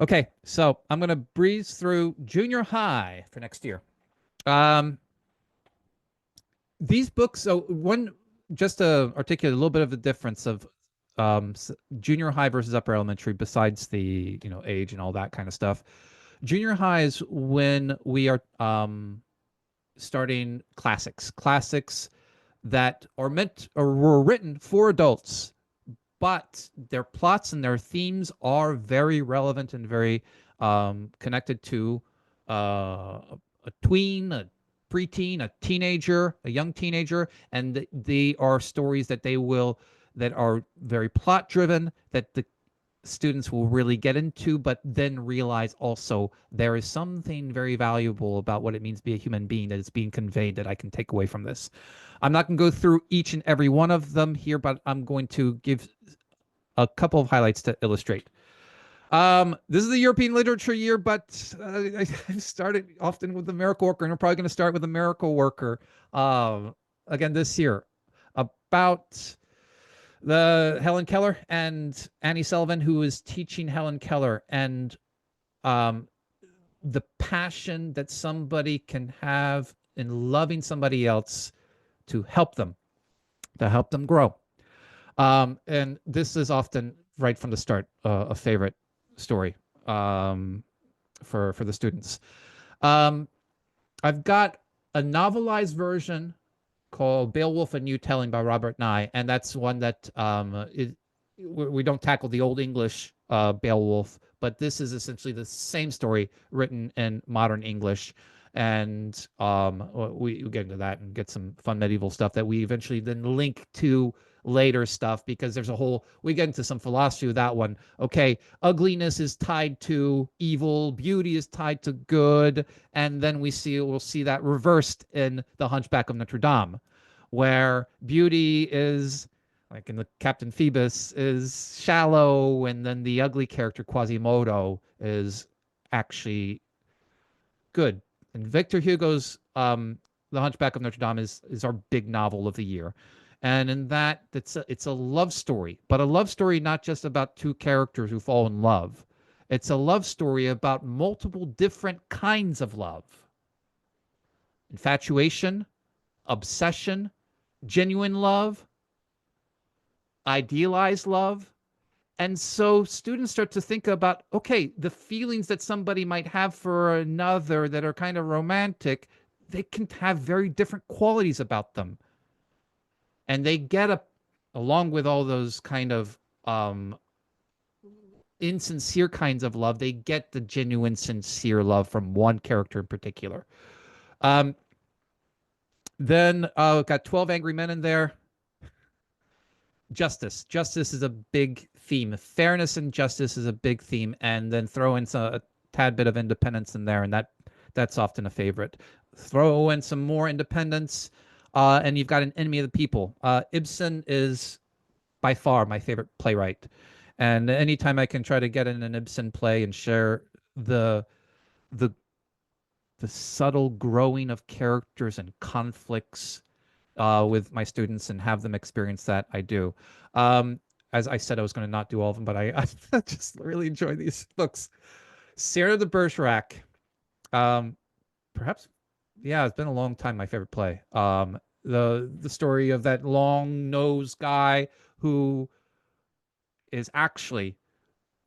Okay, so I'm going to breeze through junior high for next year. These books, so one, just to articulate a little bit of the difference of junior high versus upper elementary, besides the age and all that kind of stuff. Junior high is when we are starting classics that are meant or were written for adults, but their plots and their themes are very relevant and very connected to a tween, a preteen, a teenager, a young teenager, and they are stories that are very plot driven, that the students will really get into, but then realize also there is something very valuable about what it means to be a human being that is being conveyed that I can take away from this. I'm not going to go through each and every one of them here, but I'm going to give a couple of highlights to illustrate. This is the European literature year, but I started often with The Miracle Worker, and I'm probably going to start with The Miracle Worker again this year, about the Helen Keller and Annie Sullivan, who is teaching Helen Keller, and the passion that somebody can have in loving somebody else to help them grow. And this is often right from the start a favorite story for the students. I've got a novelized version called Beowulf: A New Telling by Robert Nye, and that's one that we don't tackle the Old English Beowulf, but this is essentially the same story written in modern English, and we get into that and get some fun medieval stuff that we eventually then link to later stuff, because there's a whole, we get into some philosophy with that one. Okay, ugliness is tied to evil, beauty is tied to good, and then we'll see that reversed in The Hunchback of Notre Dame, where beauty is, like in the Captain Phoebus, is shallow, and then the ugly character Quasimodo is actually good. And Victor Hugo's The Hunchback of Notre Dame is our big novel of the year. And in that, it's a love story, but a love story not just about two characters who fall in love. It's a love story about multiple different kinds of love: infatuation, obsession, genuine love, idealized love. And so students start to think about, okay, the feelings that somebody might have for another that are kind of romantic, they can have very different qualities about them. And they get along with all those kind of insincere kinds of love, they get the genuine, sincere love from one character in particular. Then got 12 Angry Men in there. Justice is a big theme. Fairness and justice is a big theme, and then throw in a tad bit of independence in there, and that's often a favorite. Throw in some more independence, and you've got an enemy of the people. Ibsen is by far my favorite playwright, and anytime I can try to get in an Ibsen play and share the the subtle growing of characters and conflicts with my students and have them experience that, I do. As I said, I was going to not do all of them, but I just really enjoy these books. Cyrano de Bergerac, perhaps, yeah, it's been a long time. My favorite play. The story of that long nosed guy who is actually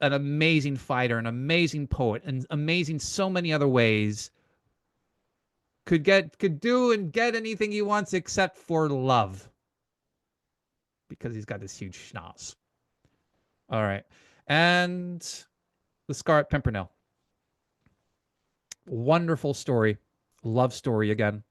an amazing fighter, an amazing poet, and amazing so many other ways. Could do and get anything he wants except for love, because he's got this huge schnoz. All right. And The Scarlet Pimpernel. Wonderful story. Love story again.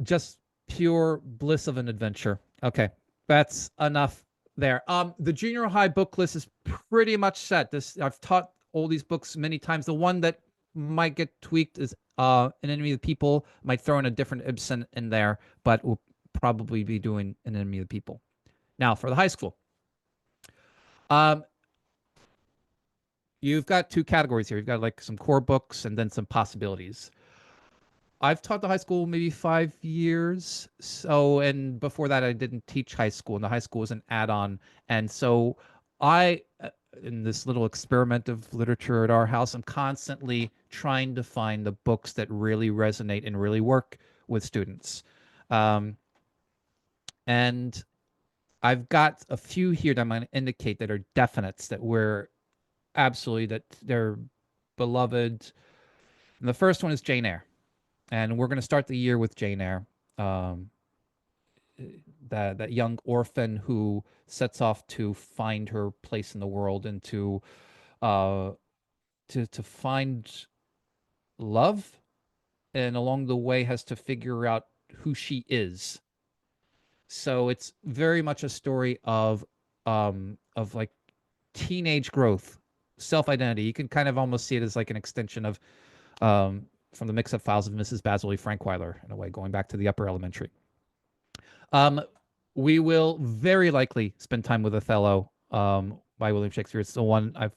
Just pure bliss of an adventure. Okay. That's enough there. The junior high book list is pretty much set. I've taught all these books many times. The one that might get tweaked is An Enemy of the People. Might throw in a different Ibsen in there, but we'll probably be doing An Enemy of the People. Now for the high school. You've got two categories here. You've got like some core books and then some possibilities. I've taught the high school maybe 5 years. So, and before that, I didn't teach high school, and the high school was an add-on. And so in this little experiment of literature at our house, I'm constantly trying to find the books that really resonate and really work with students. And I've got a few here that I'm going to indicate that are definites, that they're beloved. And the first one is Jane Eyre. And we're going to start the year with Jane Eyre, that young orphan who sets off to find her place in the world and to find love, and along the way has to figure out who she is. So it's very much a story of like teenage growth, self-identity. You can kind of almost see it as like an extension of from the mix-up files of Mrs. Basil E. Frankweiler, in a way, going back to the upper elementary. We will very likely spend time with Othello by William Shakespeare. It's the one I've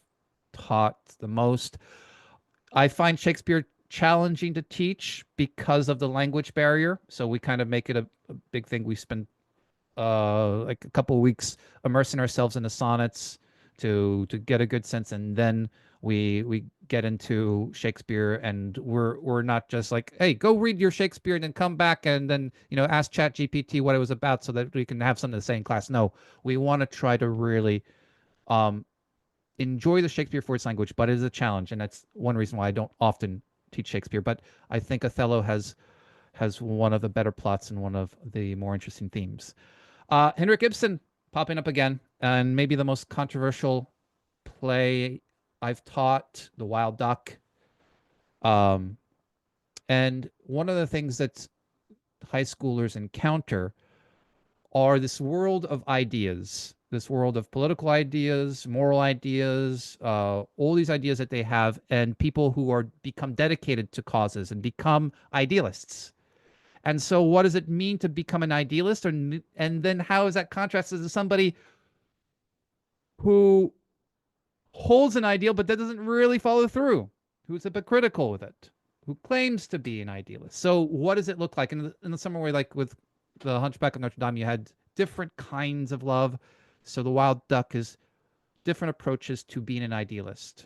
taught the most. I find Shakespeare challenging to teach because of the language barrier, so we kind of make it a big thing. We spend like a couple of weeks immersing ourselves in the sonnets to get a good sense, and then we get into Shakespeare, and we're not just like, hey, go read your Shakespeare and then come back and then ask ChatGPT what it was about so that we can have something to say in class. No, we want to try to really enjoy the Shakespeare for its language, but it is a challenge, and that's one reason why I don't often teach Shakespeare. But I think Othello has one of the better plots and one of the more interesting themes. Henrik Ibsen popping up again, and maybe the most controversial play I've taught, The Wild Duck. And one of the things that high schoolers encounter are this world of ideas, this world of political ideas, moral ideas, all these ideas that they have, and people who are become dedicated to causes and become idealists. And so, what does it mean to become an idealist? And then how is that contrasted to somebody who holds an ideal but that doesn't really follow through, who's hypocritical with it, who claims to be an idealist? So, what does it look like in the similar way, like with the Hunchback of Notre Dame? You had different kinds of love. So, the Wild Duck is different approaches to being an idealist.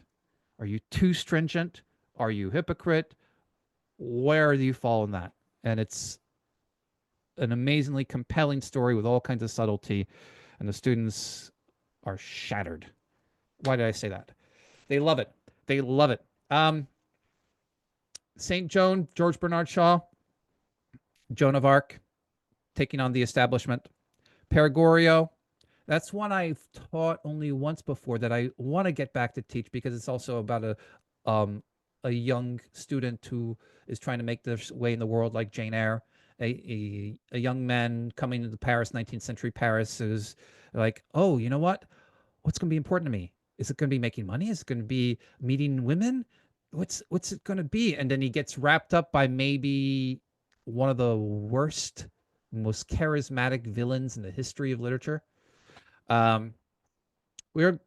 Are you too stringent? Are you hypocrite? Where do you fall in that? And it's an amazingly compelling story with all kinds of subtlety, and the students are shattered. Why did I say that? They love it. They love it. St. Joan, George Bernard Shaw, Joan of Arc, taking on the establishment. Perigorio, that's one I've taught only once before that I want to get back to teach, because it's also about a young student who is trying to make their way in the world, like Jane Eyre. A young man coming into Paris, 19th century Paris, is like, oh, you know what? What's going to be important to me? Is it going to be making money? Is it going to be meeting women? What's it going to be? And then he gets wrapped up by maybe one of the worst, most charismatic villains in the history of literature. We're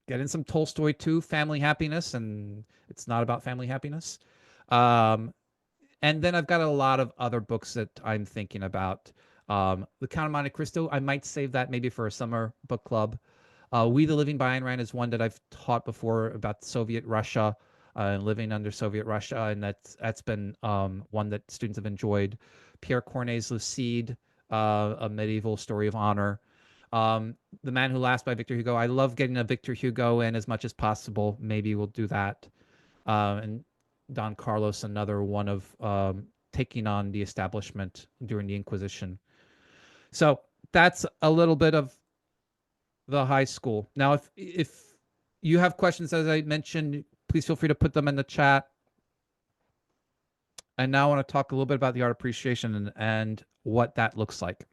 getting some Tolstoy too, family happiness, and it's not about family happiness. And then I've got a lot of other books that I'm thinking about. The Count of Monte Cristo, I might save that maybe for a summer book club. We the Living by Ayn Rand is one that I've taught before about Soviet Russia and living under Soviet Russia, and that's been one that students have enjoyed. Pierre Corneille's Lucide, a medieval story of honor. The Man Who Laughs by Victor Hugo. I love getting a Victor Hugo in as much as possible. Maybe we'll do that. And Don Carlos, another one of taking on the establishment during the Inquisition. So that's a little bit of the high school. Now, if you have questions, as I mentioned, please feel free to put them in the chat. And now I want to talk a little bit about the art appreciation and what that looks like.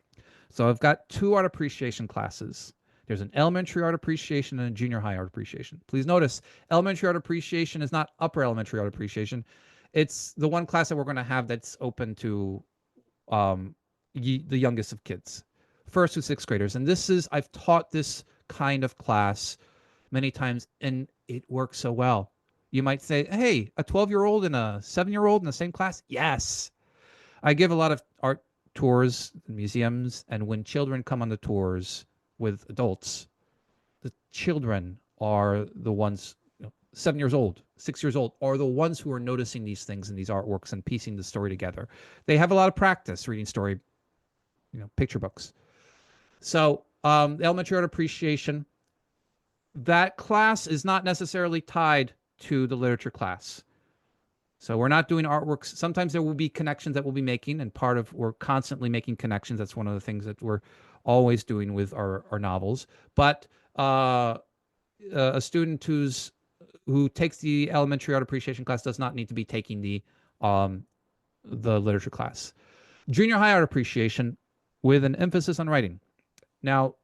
So I've got 2 art appreciation classes. There's an elementary art appreciation and a junior high art appreciation. Please notice, elementary art appreciation is not upper elementary art appreciation. It's the one class that we're going to have that's open to the youngest of kids, 1st to 6th graders. And I've taught this kind of class many times, and it works so well. You might say, hey, a 12-year-old and a 7-year-old in the same class? Yes. I give a lot of art tours, museums, and when children come on the tours with adults, the children are the ones, 7 years old, 6 years old, are the ones who are noticing these things in these artworks and piecing the story together. They have a lot of practice reading story, picture books. So the elementary art appreciation, that class is not necessarily tied to the literature class. So we're not doing artworks. Sometimes there will be connections that we'll be making, and we're constantly making connections. That's one of the things that we're always doing with our novels. But a student who takes the elementary art appreciation class does not need to be taking the literature class. Junior high art appreciation with an emphasis on writing. Now,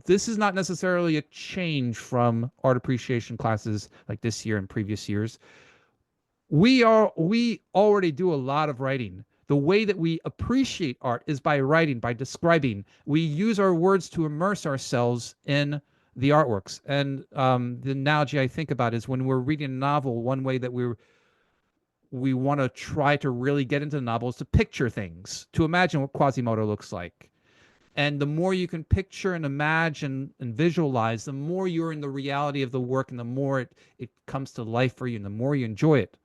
this is not necessarily a change from art appreciation classes like this year and previous years. We already do a lot of writing. The way that we appreciate art is by writing, by describing. We use our words to immerse ourselves in the artworks. And the analogy I think about is when we're reading a novel, one way that we want to try to really get into the novel is to picture things, to imagine what Quasimodo looks like. And the more you can picture and imagine and visualize, the more you're in the reality of the work, and the more it comes to life for you, and the more you enjoy it.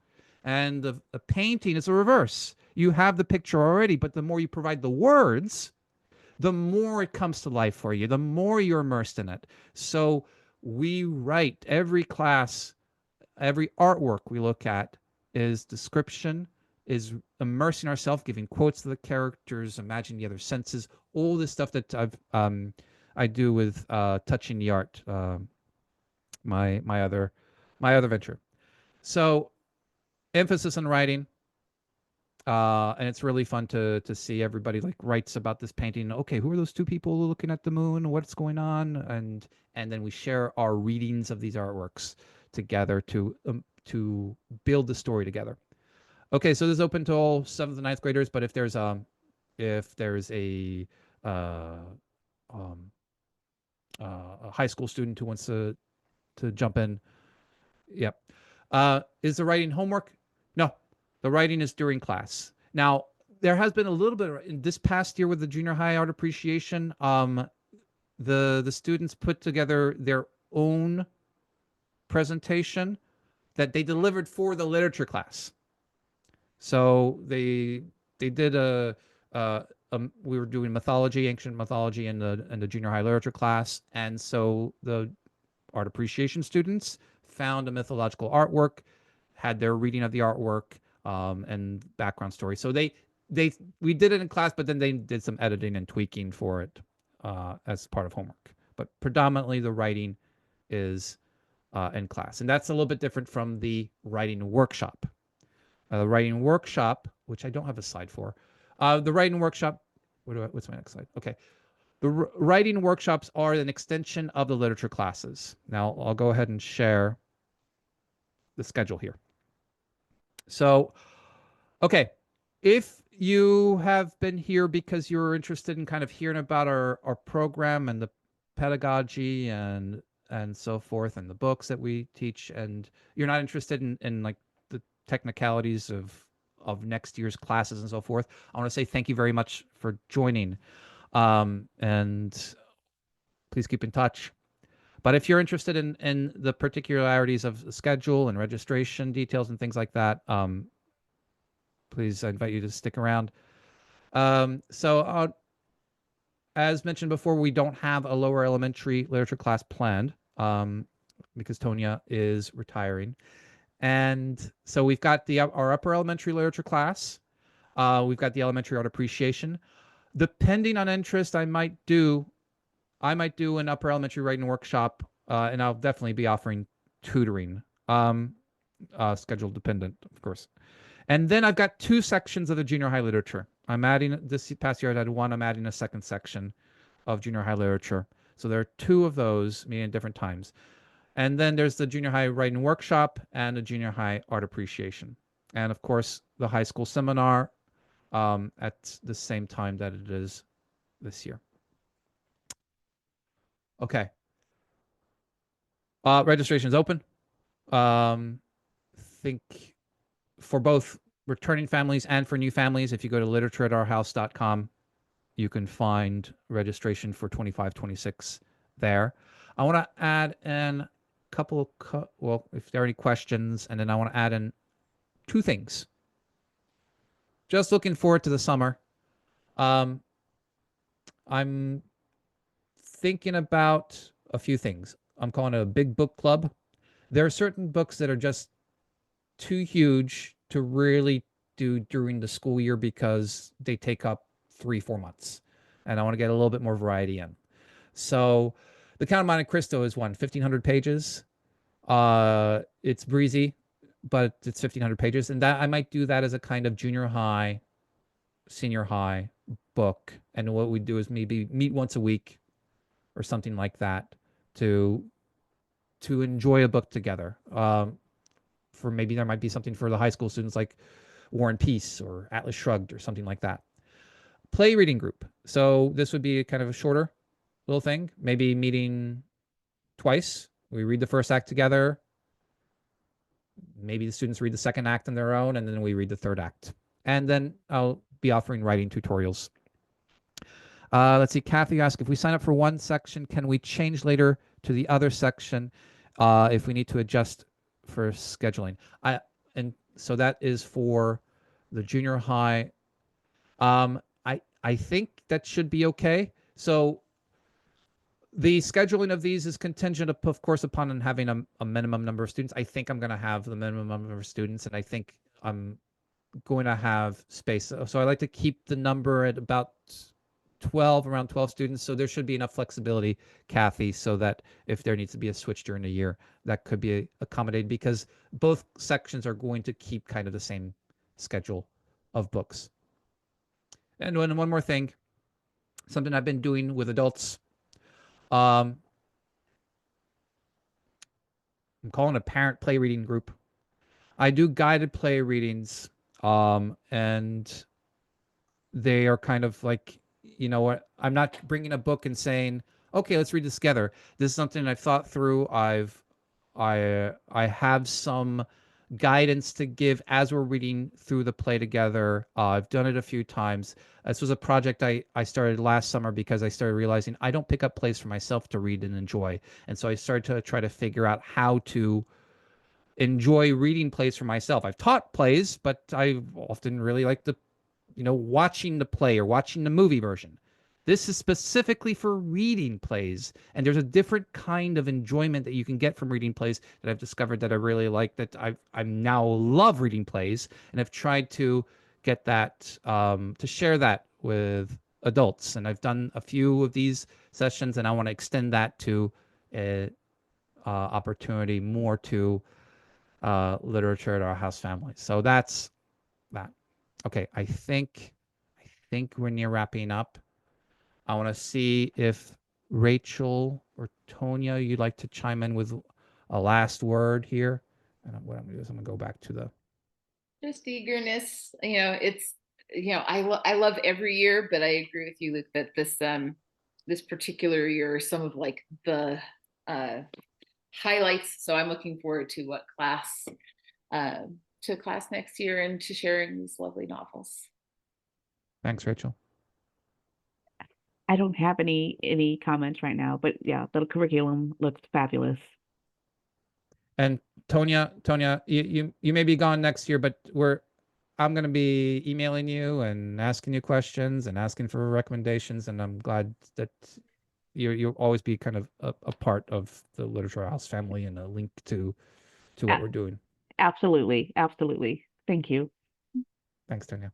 And the painting is the reverse. You have the picture already, but the more you provide the words, the more it comes to life for you, the more you're immersed in it. So we write every class, every artwork we look at is description, is immersing ourselves, giving quotes to the characters, imagining the other senses, all this stuff that I do with Touching the Art, my other venture. So emphasis on writing. And it's really fun to see everybody like writes about this painting. Okay, who are those two people looking at the moon? What's going on? And then we share our readings of these artworks together to build the story together. Okay, so this is open to all 7th and 9th graders, but if there's uh, um, a high school student who wants to jump in, yep. Is the writing homework? No, the writing is during class. Now, there has been a little bit in this past year with the junior high art appreciation. The students put together their own presentation that they delivered for the literature class. So they did we were doing mythology, ancient mythology in the junior high literature class, and so the art appreciation students found a mythological artwork, had their reading of the artwork, and background story. So we did it in class, but then they did some editing and tweaking for it as part of homework. But predominantly the writing is in class, and that's a little bit different from the writing workshop. The writing workshop, which I don't have a slide for, the writing workshop. What's my next slide? Okay. The writing workshops are an extension of the literature classes. Now, I'll go ahead and share the schedule here. So, okay, if you have been here because you're interested in kind of hearing about our program and the pedagogy and so forth and the books that we teach, and you're not interested in like the technicalities of next year's classes and so forth, I want to say thank you very much for joining. And please keep in touch. But if you're interested in the particularities of the schedule and registration details and things like that, please, I invite you to stick around. As mentioned before, we don't have a lower elementary literature class planned because Tonya is retiring. And so we've got our upper elementary literature class. We've got the elementary art appreciation. Depending on interest, I might do an upper elementary writing workshop, and I'll definitely be offering tutoring, schedule dependent, of course. And then I've got 2 sections of the junior high literature. I'm adding, this past year I had 1, I'm adding a 2nd section of junior high literature. So there are 2 of those, meeting at different times. And then there's the junior high writing workshop and the junior high art appreciation. And of course, the high school seminar at the same time that it is this year. Okay. Registration is open. Think for both returning families and for new families, if you go to literature@ourhouse.com, you can find registration for 25-26 there. I want to add in a couple of, well, if there are any questions, and then I want to add in 2 things. Just looking forward to the summer. I'm thinking about a few things. I'm calling it a big book club. There are certain books that are just too huge to really do during the school year because they take up 3-4 months. And I want to get a little bit more variety in. So the Count of Monte Cristo is 1,500 pages. It's breezy, but it's 1,500 pages. And that I might do that as a kind of junior high, senior high book. And what we do is maybe meet once a week or something like that to enjoy a book together. For maybe there might be something for the high school students like War and Peace or Atlas Shrugged or something like that. Play reading group. So this would be kind of a shorter little thing, maybe meeting twice. We read the first act together. Maybe the students read the second act on their own, and then we read the third act. And then I'll be offering writing tutorials. Let's see, Kathy asked, if we sign up for one section, can we change later to the other section if we need to adjust for scheduling? And so that is for the junior high. I think that should be okay. So the scheduling of these is contingent, of course, upon having a minimum number of students. I think I'm going to have the minimum number of students, and I think I'm going to have space. So I like to keep the number at about 12, around 12 students. So there should be enough flexibility, Kathy, so that if there needs to be a switch during the year, that could be accommodated, because both sections are going to keep kind of the same schedule of books. And one more thing, something I've been doing with adults. I'm calling a parent play reading group. I do guided play readings, and they are kind of like, you know what? I'm not bringing a book and saying, "Okay, let's read this together." This is something I've thought through. I have some guidance to give as we're reading through the play together. I've done it a few times. This was a project I started last summer because I started realizing I don't pick up plays for myself to read and enjoy, and so I started to try to figure out how to enjoy reading plays for myself. I've taught plays, but I often really like the, watching the play or watching the movie version. This is specifically for reading plays, and there's a different kind of enjoyment that you can get from reading plays that I've discovered that I really like. That I now love reading plays, and I've tried to get that, to share that with adults. And I've done a few of these sessions, and I want to extend that to opportunity more to literature at our house family. So that's that. Okay, I think we're near wrapping up. I want to see if Rachel or Tonya, you'd like to chime in with a last word here. And what I'm going to do is I'm going to go back to the. Just eagerness. It's I love every year, but I agree with you, Luke, that this particular year, some of like the highlights. So I'm looking forward to what class to class next year and to sharing these lovely novels. Thanks, Rachel. I don't have any comments right now, but yeah, the curriculum looks fabulous. And Tonya, you may be gone next year, but I'm going to be emailing you and asking you questions and asking for recommendations. And I'm glad that you'll always be kind of a part of the Literature House family and a link to what A- we're doing. Absolutely, absolutely. Thank you. Thanks, Tonya.